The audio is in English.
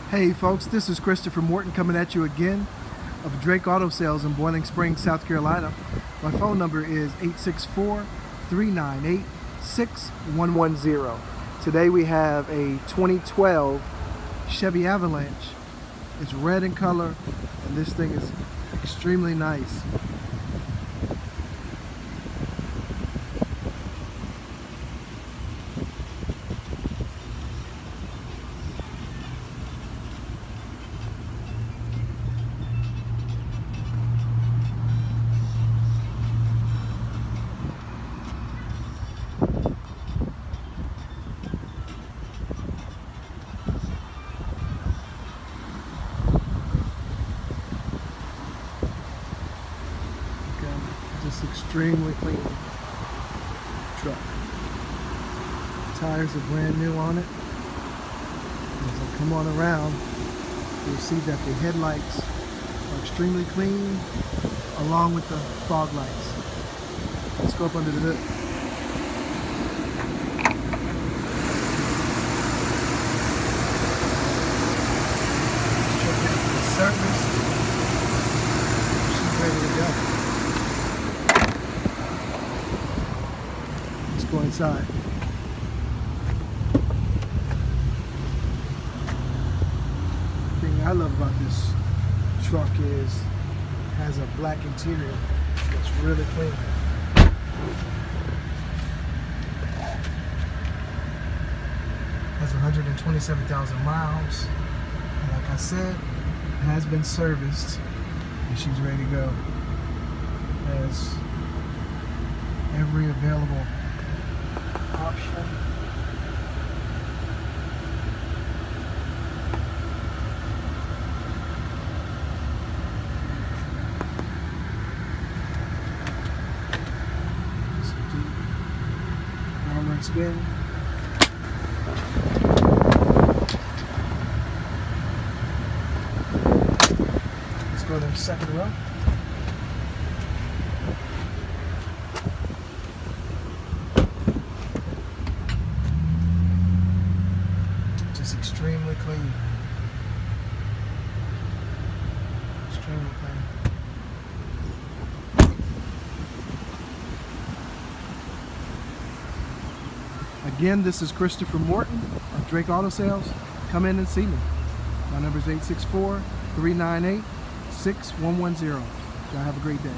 Hey folks, this is Christopher Morton coming at you again of Drake Auto Sales in Boiling Springs, South Carolina. My phone number is 864-398-6110. Today we have a 2012 Chevy Avalanche. It's red in color and this thing is extremely nice. Just extremely clean truck. Tires are brand new on it. As I come on around, you'll see that the headlights are extremely clean, along with the fog lights. Let's go up under the hood. This truck is serviced. She's ready to go. Go inside. The thing I love about this truck is it has a black interior that's really clean. Has 127,000 miles. And like I said, it has been serviced and she's ready to go. Has every available option. Armor spin. Let's go to the second row. Extremely clean. Extremely clean. Again, this is Christopher Morton of Drake Auto Sales. Come in and see me. My number is 864-398-6110. Y'all have a great day.